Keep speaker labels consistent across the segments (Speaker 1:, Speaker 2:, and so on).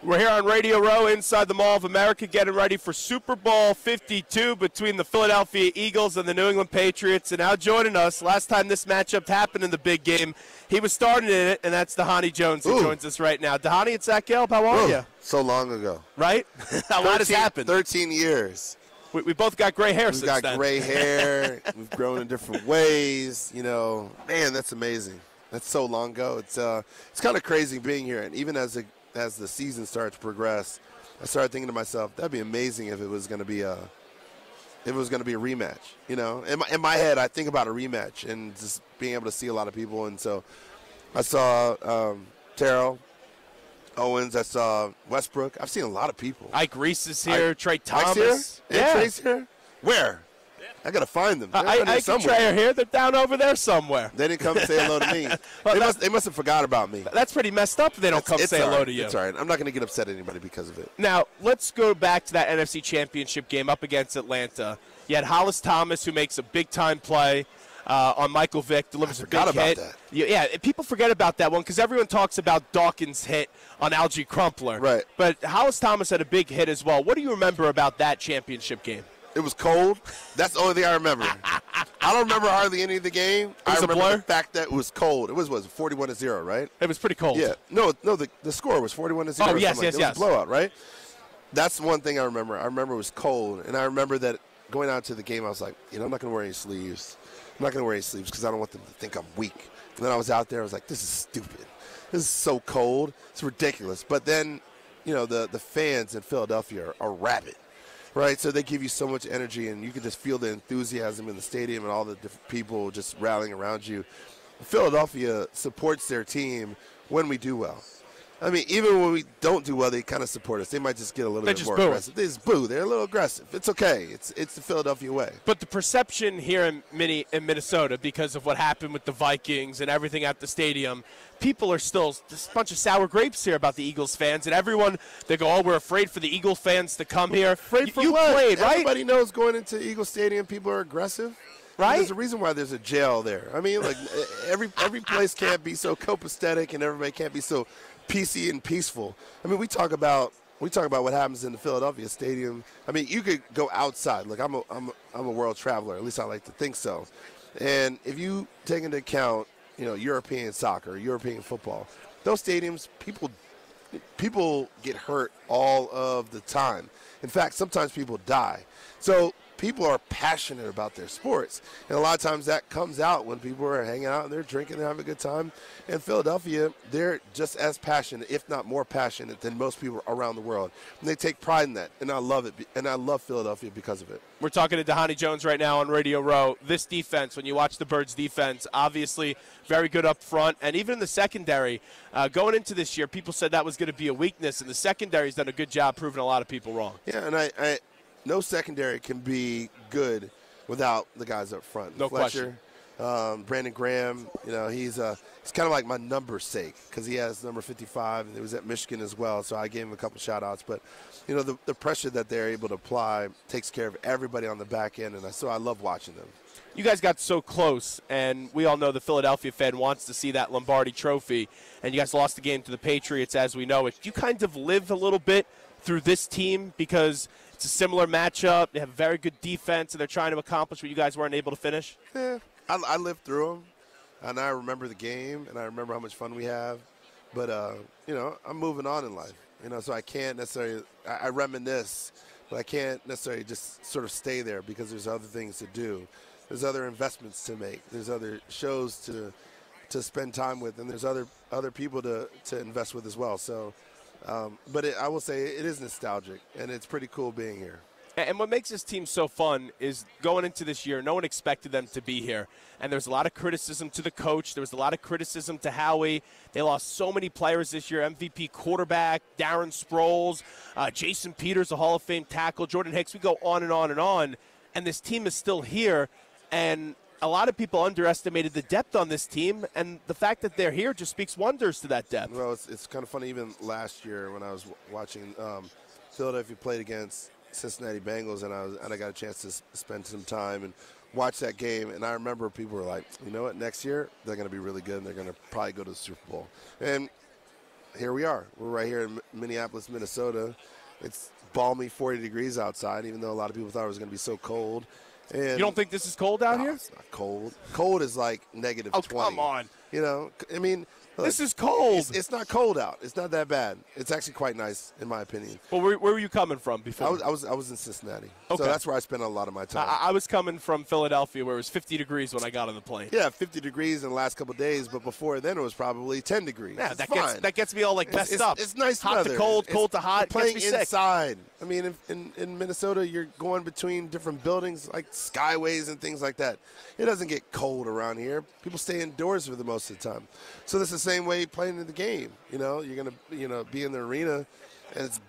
Speaker 1: We're here on Radio Row inside the Mall of America getting ready for Super Bowl 52 between the Philadelphia Eagles and the New England Patriots. And now joining us, last time this matchup happened in the big game, he was starting in it, and that's Dhani Jones who joins us right now. Dhani, it's Zach Gelb. How are you?
Speaker 2: So long ago.
Speaker 1: Right? A lot has happened.
Speaker 2: 13 years.
Speaker 1: We both got gray hair since then.
Speaker 2: We've got gray hair. We've grown in different ways. You know, man, that's amazing. That's so long ago. It's kind of crazy being here. And even as the season starts to progress, I started thinking to myself, that'd be amazing if it was going to be a rematch. You know, in my head, I think about a rematch and just being able to see a lot of people. And so I saw Terrell Owens. I saw Westbrook. I've seen a lot of people.
Speaker 1: Ike Reese is here. Trey Thomas.
Speaker 2: Here?
Speaker 1: Yeah.
Speaker 2: Trey's here? Where? I got to find them.
Speaker 1: Ike and Trey are here. They're down over there somewhere.
Speaker 2: They didn't come say hello to me. Well, they must have forgot about me.
Speaker 1: That's pretty messed up if they don't come say hello to you.
Speaker 2: It's all right. I'm not going to get upset at anybody because of it.
Speaker 1: Now, let's go back to that NFC Championship game up against Atlanta. You had Hollis Thomas, who makes a big-time play on Michael Vick, delivers a big hit.
Speaker 2: That.
Speaker 1: Yeah, people forget about that one because everyone talks about Dawkins' hit on Algie Crumpler.
Speaker 2: Right. But
Speaker 1: Hollis Thomas had a big hit as well. What do you remember about that championship game?
Speaker 2: It was cold. That's the only thing I remember. I don't remember hardly any of the game.
Speaker 1: I remember
Speaker 2: the fact that it was cold. It was 41-0, right?
Speaker 1: It was pretty cold.
Speaker 2: Yeah. No, the score was 41-0.
Speaker 1: Oh, yes.
Speaker 2: It was a blowout, right? That's one thing I remember. I remember it was cold, and I remember that going out to the game, I was like, I'm not going to wear any sleeves. I'm not going to wear any sleeves because I don't want them to think I'm weak. And then I was out there. I was like, this is stupid. This is so cold. It's ridiculous. But then, the fans in Philadelphia are rabid. Right, so they give you so much energy, and you can just feel the enthusiasm in the stadium and all the different people just rallying around you. Philadelphia supports their team when we do well. I mean, even when we don't do well, they kind of support us. They might just get a little bit more aggressive. They just boo. They're a little aggressive. It's okay. It's the Philadelphia way.
Speaker 1: But the perception here in Minnesota, because of what happened with the Vikings and everything at the stadium, people are still just a bunch of sour grapes here about the Eagles fans. And everyone, they go, oh, we're afraid for the Eagle fans to come here.
Speaker 2: Afraid for
Speaker 1: you
Speaker 2: what?
Speaker 1: Played, right?
Speaker 2: Everybody knows going into Eagle Stadium, people are aggressive.
Speaker 1: Right?
Speaker 2: There's a reason why there's a jail there. I mean, like every place can't be so copacetic and everybody can't be so PC and peaceful. I mean, we talk about what happens in the Philadelphia stadium. I mean, you could go outside. Look, I'm a world traveler. At least I like to think so. And if you take into account, European soccer, European football, those stadiums, people get hurt all of the time. In fact, sometimes people die. So people are passionate about their sports. And a lot of times that comes out when people are hanging out and they're drinking, they're having a good time. In Philadelphia, they're just as passionate, if not more passionate, than most people around the world. And they take pride in that. And I love it. And I love Philadelphia because of it.
Speaker 1: We're talking to Dhani Jones right now on Radio Row. This defense, when you watch the Birds defense, obviously very good up front. And even in the secondary, going into this year, people said that was going to be a weakness. And the secondary's done a good job proving a lot of people wrong.
Speaker 2: Yeah, and I no secondary can be good without the guys up front.
Speaker 1: No
Speaker 2: Fletcher, question. Brandon Graham, he's kind of like my number sake because he has number 55 and he was at Michigan as well. So I gave him a couple shout outs. But, the pressure that they're able to apply takes care of everybody on the back end. And so I love watching them.
Speaker 1: You guys got so close, and we all know the Philadelphia fan wants to see that Lombardi trophy. And you guys lost the game to the Patriots as we know it. You kind of live a little bit through this team because it's a similar matchup. They have very good defense, and they're trying to accomplish what you guys weren't able to finish?
Speaker 2: Yeah, I lived through them, and I remember the game, and I remember how much fun we have. But, I'm moving on in life, so I can't necessarily – I reminisce, but I can't necessarily just sort of stay there because there's other things to do. There's other investments to make. There's other shows to spend time with, and there's other people to invest with as well. So – but I will say it is nostalgic, and it's pretty cool being here.
Speaker 1: And what makes this team so fun is going into this year, no one expected them to be here. And there's a lot of criticism to the coach. There was a lot of criticism to Howie. They lost so many players this year. MVP quarterback, Darren Sproles, Jason Peters, a Hall of Fame tackle, Jordan Hicks. We go on and on and on. And this team is still here. And a lot of people underestimated the depth on this team, and the fact that they're here just speaks wonders to that depth.
Speaker 2: Well, it's kind of funny. Even last year when I was watching Philadelphia played against Cincinnati Bengals, and I got a chance to spend some time and watch that game, and I remember people were like, you know what, next year they're going to be really good, and they're going to probably go to the Super Bowl. And here we are. We're right here in Minneapolis, Minnesota. It's balmy 40 degrees outside, even though a lot of people thought it was going to be so cold. And
Speaker 1: You don't think this is cold out here?
Speaker 2: It's not cold. Cold is like negative 20.
Speaker 1: Come on.
Speaker 2: You know, I mean, look,
Speaker 1: This is cold.
Speaker 2: It's not cold out. It's not that bad. It's actually quite nice, in my opinion.
Speaker 1: Well, where were you coming from before?
Speaker 2: I was in Cincinnati,
Speaker 1: Okay.
Speaker 2: so that's where I spent a lot of my time.
Speaker 1: I was coming from Philadelphia, where it was 50 degrees when I got on the plane.
Speaker 2: Yeah, 50 degrees in the last couple of days, but before then it was probably 10 degrees.
Speaker 1: Yeah,
Speaker 2: It's
Speaker 1: that gets me all like messed up.
Speaker 2: It's nice
Speaker 1: hot
Speaker 2: weather.
Speaker 1: to cold,
Speaker 2: It's
Speaker 1: cold to hot.
Speaker 2: Playing
Speaker 1: Gets me sick.
Speaker 2: inside. I mean, in Minnesota, you're going between different buildings like skyways and things like that. It doesn't get cold around here. People stay indoors for the most of the time. So it's the same way playing in the game. You know, you're gonna be in the arena, and it's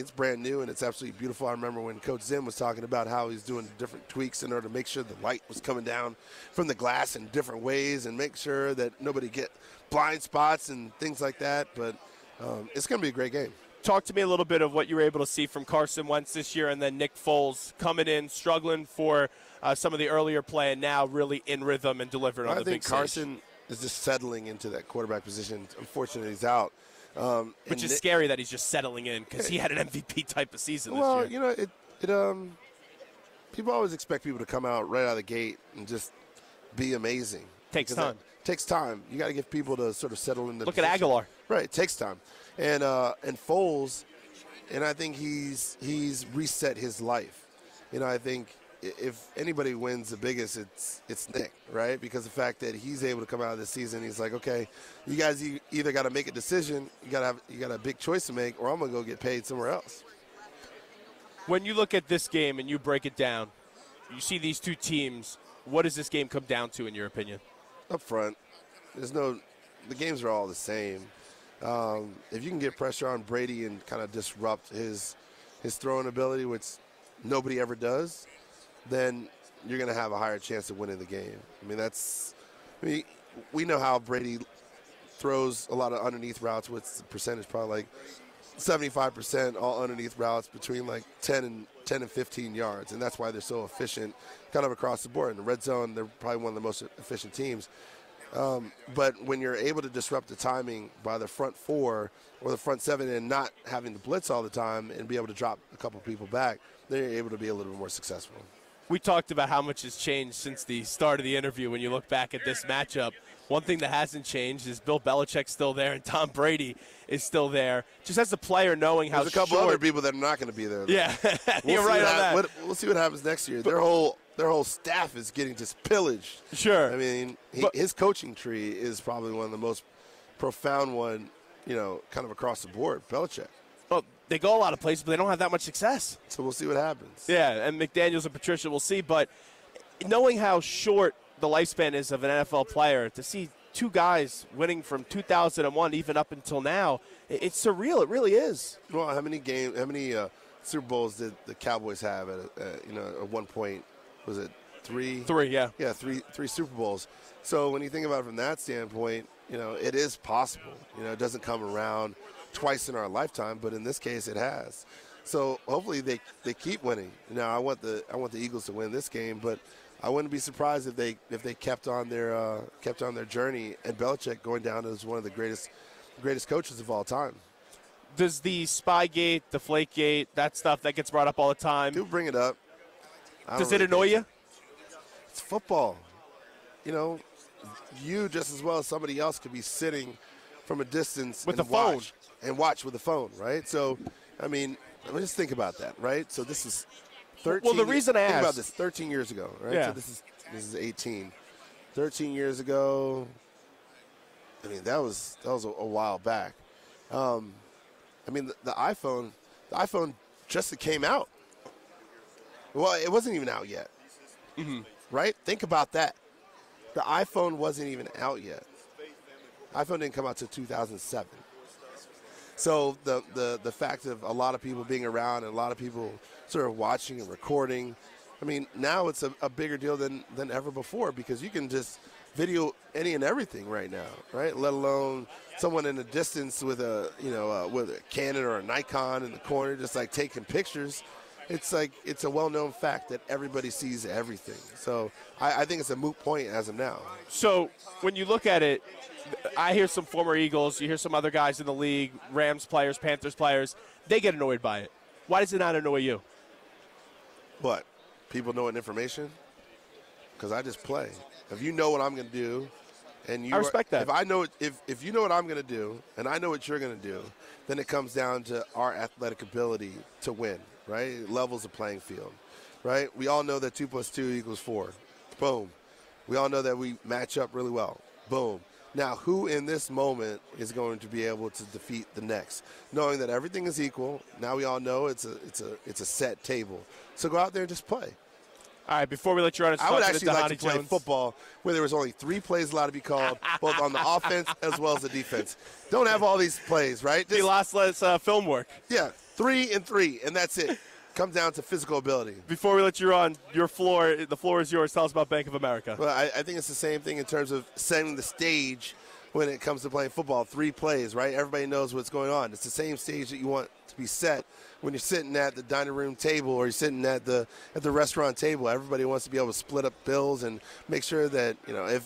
Speaker 2: brand new and it's absolutely beautiful. I remember when Coach Zim was talking about how he's doing different tweaks in order to make sure the light was coming down from the glass in different ways and make sure that nobody get blind spots and things like that. But it's going to be a great game.
Speaker 1: Talk to me a little bit of what you were able to see from Carson Wentz this year, and then Nick Foles coming in, struggling for some of the earlier play, and now really in rhythm and delivering on the big stage.
Speaker 2: I think Carson is just settling into that quarterback position. Unfortunately, he's out.
Speaker 1: Which is scary that he's just settling in because he had an MVP type of season this year.
Speaker 2: Well, you know, people always expect people to come out right out of the gate and just be amazing.
Speaker 1: Takes time.
Speaker 2: Takes time. You got to give people to sort of settle in the
Speaker 1: Look at Aguilar.
Speaker 2: Right, it takes time. And Foles, and I think he's reset his life. You know, I think if anybody wins the biggest, it's Nick, right? Because the fact that he's able to come out of this season, he's like, okay, you guys either got to make a decision, you got a big choice to make, or I'm gonna go get paid somewhere else.
Speaker 1: When you look at this game and you break it down, you see these two teams. What does this game come down to, in your opinion?
Speaker 2: Up front, the games are all the same. If you can get pressure on Brady and kind of disrupt his throwing ability, which nobody ever does, then you're going to have a higher chance of winning the game. I mean, we know how Brady throws a lot of underneath routes. What's the percentage? Probably like 75% all underneath routes between like 10 and 15 yards, and that's why they're so efficient kind of across the board. In the red zone, they're probably one of the most efficient teams. But when you're able to disrupt the timing by the front four or the front seven and not having to blitz all the time and be able to drop a couple people back, then you're able to be a little bit more successful.
Speaker 1: We talked about how much has changed since the start of the interview when you look back at this matchup. One thing that hasn't changed is Bill Belichick's still there and Tom Brady is still there. Just as a player knowing how
Speaker 2: There's a couple other people that are not going to be there, though.
Speaker 1: Yeah, you're right on that.
Speaker 2: We'll see what happens next year. Their whole staff is getting just pillaged.
Speaker 1: Sure.
Speaker 2: I mean, his coaching tree is probably one of the most profound one, kind of across the board, Belichick.
Speaker 1: Well, they go a lot of places, but they don't have that much success.
Speaker 2: So we'll see what happens.
Speaker 1: Yeah, and McDaniels and Patricia, we'll see. But knowing how short the lifespan is of an NFL player, to see two guys winning from 2001 even up until now, it's surreal. It really is.
Speaker 2: Well, how many Super Bowls did the Cowboys have at one point? Was it three?
Speaker 1: Three, yeah.
Speaker 2: Yeah, three Super Bowls. So when you think about it from that standpoint, it is possible. It doesn't come around twice in our lifetime, but in this case it has. So hopefully they keep winning. Now I want the Eagles to win this game, but I wouldn't be surprised if they kept on their journey and Belichick going down as one of the greatest coaches of all time.
Speaker 1: Does the Spygate, the Flakegate, that stuff that gets brought up all the time?
Speaker 2: Do bring it up.
Speaker 1: Does it annoy you?
Speaker 2: It's football. You just as well as somebody else could be sitting from a distance
Speaker 1: with the phone
Speaker 2: and watch with the phone, right? So, I mean, just think about that, right? So this is 13.
Speaker 1: Well, the reason I asked,
Speaker 2: think about this 13 years ago, right?
Speaker 1: Yeah.
Speaker 2: So this is 18. 13 years ago. I mean, that was a while back. I mean, the iPhone just came out. Well, it wasn't even out yet, right? Think about that. The iPhone wasn't even out yet. iPhone didn't come out till 2007. So the fact of a lot of people being around and a lot of people sort of watching and recording, I mean, now it's a bigger deal than ever before because you can just video any and everything right now, right? Let alone someone in the distance with a Canon or a Nikon in the corner, just like taking pictures. it's like it's a well-known fact that everybody sees everything. So I think it's a moot point as of now.
Speaker 1: So when you look at it, I hear some former Eagles, you hear some other guys in the league, Rams players, Panthers players, they get annoyed by it. Why does it not annoy you?
Speaker 2: What? People knowing information? Because I just play. If you know what I'm going to do, and
Speaker 1: I respect that.
Speaker 2: If I know, if you know what I'm going to do, and I know what you're going to do, then it comes down to our athletic ability to win, right? It levels the playing field, right? We all know that 2 + 2 = 4. Boom. We all know that we match up really well. Boom. Now, who in this moment is going to be able to defeat the next? Knowing that everything is equal, now we all know it's a set table. So go out there and just play.
Speaker 1: All right, before we let you run,
Speaker 2: I would actually like to
Speaker 1: Dhani
Speaker 2: play
Speaker 1: Jones.
Speaker 2: football where there was only 3 plays allowed to be called, both on the offense as well as the defense. Don't have all these plays, right?
Speaker 1: He lost less film work.
Speaker 2: Yeah, 3 and 3, and that's it. Comes down to physical ability.
Speaker 1: Before we let you run, the floor is yours. Tell us about Bank of America.
Speaker 2: Well, I think it's the same thing in terms of setting the stage when it comes to playing football. 3 plays, right? Everybody knows what's going on. It's the same stage that you want to be set when you're sitting at the dining room table or you're sitting at the restaurant table. Everybody wants to be able to split up bills and make sure that,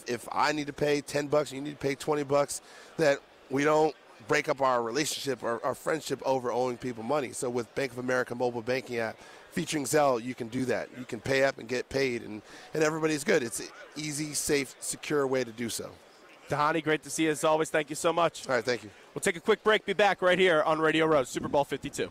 Speaker 2: if I need to pay $10, you need to pay $20, that we don't break up our relationship or our friendship over owing people money. So with Bank of America mobile banking app featuring Zelle, you can do that. You can pay up and get paid, and everybody's good. It's an easy, safe, secure way to do so.
Speaker 1: Dhani, great to see you as always. Thank you so much.
Speaker 2: All right, thank you.
Speaker 1: We'll take a quick break. Be back right here on Radio Row, Super Bowl 52.